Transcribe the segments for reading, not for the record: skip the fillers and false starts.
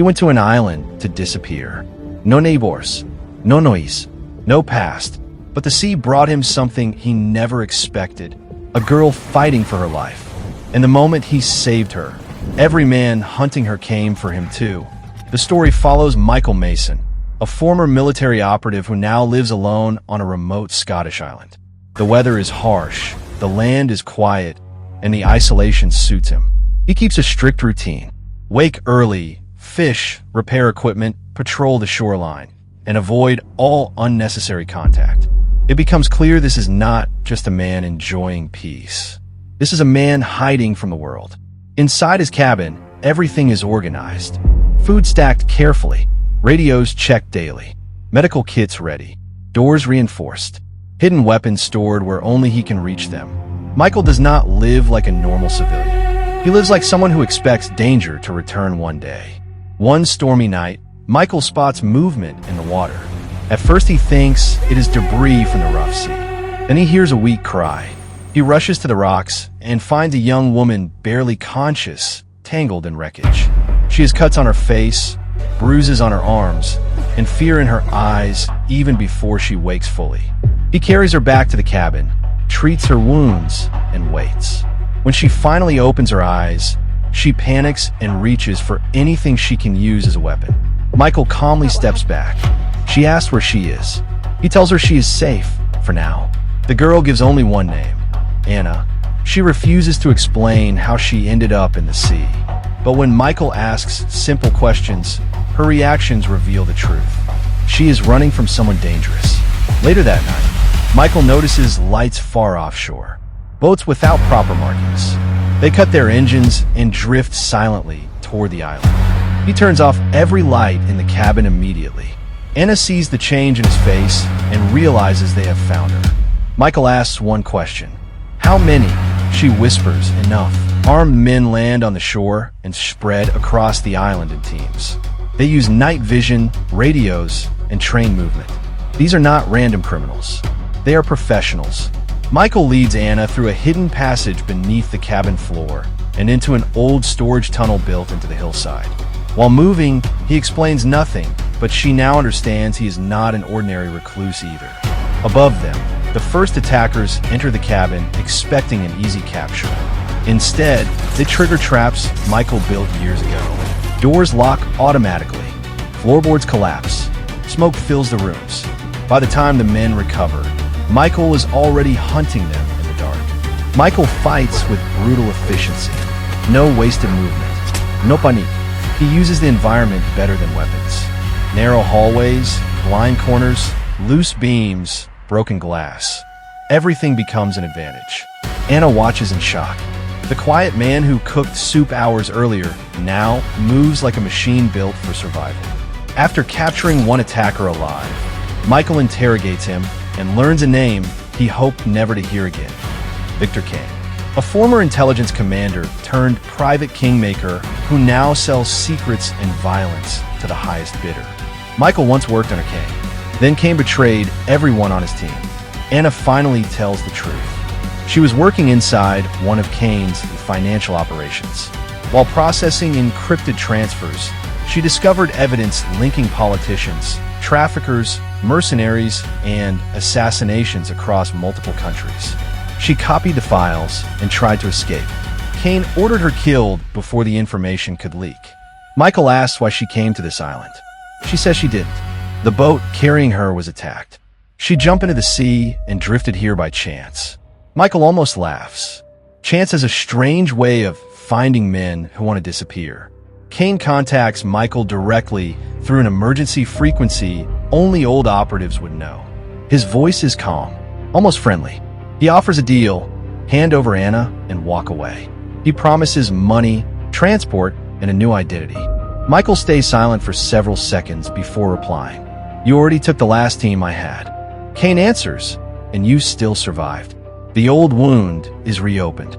He went to an island to disappear. No neighbors, no noise, no past. But the sea brought him something he never expected. A girl fighting for her life. And the moment he saved her, every man hunting her came for him too. The story follows Michael Mason, a former military operative who now lives alone on a remote Scottish island. The weather is harsh, the land is quiet, and the isolation suits him. He keeps a strict routine. Wake early, fish, repair equipment, patrol the shoreline, and avoid all unnecessary contact. It becomes clear this is not just a man enjoying peace. This is a man hiding from the world. Inside his cabin, everything is organized. Food stacked carefully, radios checked daily, medical kits ready, doors reinforced, hidden weapons stored where only he can reach them. Michael does not live like a normal civilian. He lives like someone who expects danger to return one day. One stormy night, Michael spots movement in the water. At first he thinks it is debris from the rough sea. Then he hears a weak cry. He rushes to the rocks and finds a young woman barely conscious, tangled in wreckage. She has cuts on her face, bruises on her arms, and fear in her eyes even before she wakes fully. He carries her back to the cabin, treats her wounds, and waits. When she finally opens her eyes, she panics and reaches for anything she can use as a weapon. Michael calmly steps back. She asks where she is. He tells her she is safe, for now. The girl gives only one name, Anna. She refuses to explain how she ended up in the sea. But when Michael asks simple questions, her reactions reveal the truth. She is running from someone dangerous. Later that night, Michael notices lights far offshore. Boats without proper markings. They cut their engines and drift silently toward the island. He turns off every light in the cabin immediately. Anna sees the change in his face and realizes they have found her. Michael asks one question. How many? She whispers, enough. Armed men land on the shore and spread across the island in teams. They use night vision, radios, and train movement. These are not random criminals. They are professionals. Michael leads Anna through a hidden passage beneath the cabin floor and into an old storage tunnel built into the hillside. While moving, he explains nothing, but she now understands he is not an ordinary recluse either. Above them, the first attackers enter the cabin expecting an easy capture. Instead, they trigger traps Michael built years ago. Doors lock automatically. Floorboards collapse. Smoke fills the rooms. By the time the men recover, Michael is already hunting them in the dark. Michael fights with brutal efficiency. No wasted movement. No panique. He uses the environment better than weapons. Narrow hallways, blind corners, loose beams, broken glass. Everything becomes an advantage. Anna watches in shock. The quiet man who cooked soup hours earlier now moves like a machine built for survival. After capturing one attacker alive, Michael interrogates him and learns a name he hoped never to hear again. Victor King, a former intelligence commander turned private kingmaker who now sells secrets and violence to the highest bidder. Michael once worked under King. Then King betrayed everyone on his team. Anna finally tells the truth. She was working inside one of Kane's financial operations. While processing encrypted transfers, she discovered evidence linking politicians, traffickers, mercenaries, and assassinations across multiple countries. She copied the files and tried to escape. Kane ordered her killed before the information could leak. Michael asks why she came to this island. She says she didn't. The boat carrying her was attacked. She jumped into the sea and drifted here by chance. Michael almost laughs. Chance has a strange way of finding men who want to disappear. Kane contacts Michael directly through an emergency frequency only old operatives would know. His voice is calm, almost friendly. He offers a deal, hand over Anna, and walk away. He promises money, transport, and a new identity. Michael stays silent for several seconds before replying. You already took the last team I had. Kane answers, and you still survived. The old wound is reopened.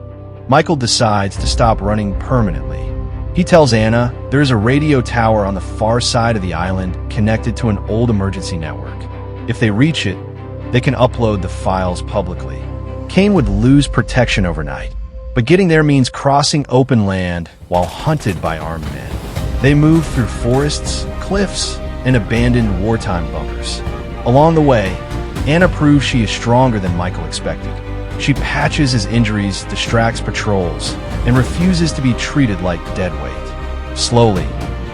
Michael decides to stop running permanently. He tells Anna there is a radio tower on the far side of the island connected to an old emergency network. If they reach it, they can upload the files publicly. Kane would lose protection overnight, but getting there means crossing open land while hunted by armed men. They move through forests, cliffs, and abandoned wartime bunkers. Along the way, Anna proves she is stronger than Michael expected. She patches his injuries, distracts patrols, and refuses to be treated like dead weight. Slowly,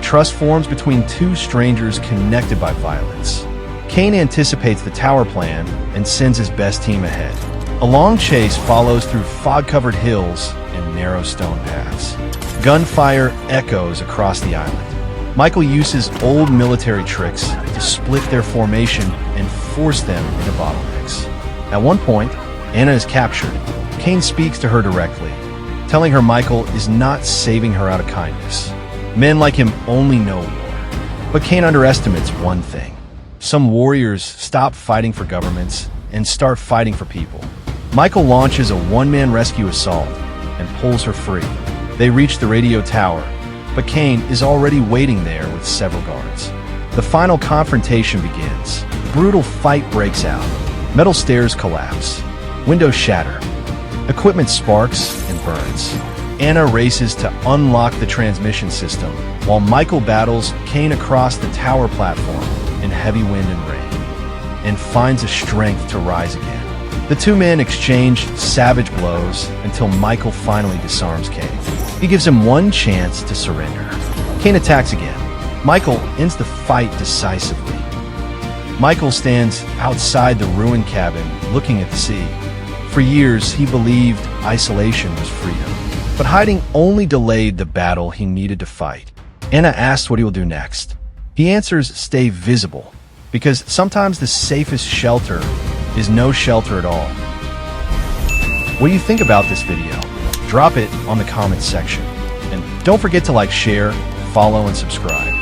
trust forms between two strangers connected by violence. Kane anticipates the tower plan and sends his best team ahead. A long chase follows through fog-covered hills and narrow stone paths. Gunfire echoes across the island. Michael uses old military tricks to split their formation and force them into bottlenecks. At one point, Anna is captured. Kane speaks to her directly, telling her Michael is not saving her out of kindness. Men like him only know war. But Kane underestimates one thing. Some warriors stop fighting for governments and start fighting for people. Michael launches a one-man rescue assault and pulls her free. They reach the radio tower, but Kane is already waiting there with several guards. The final confrontation begins. A brutal fight breaks out. Metal stairs collapse. Windows shatter. Equipment sparks and burns. Anna races to unlock the transmission system, while Michael battles Kane across the tower platform in heavy wind and rain, and finds the strength to rise again. The two men exchange savage blows until Michael finally disarms Kane. He gives him one chance to surrender. Kane attacks again. Michael ends the fight decisively. Michael stands outside the ruined cabin, looking at the sea. For years, he believed isolation was freedom. But hiding only delayed the battle he needed to fight. Anna asks what he will do next. He answers, stay visible, because sometimes the safest shelter is no shelter at all. What do you think about this video? Drop it on the comments section. And don't forget to like, share, follow, and subscribe.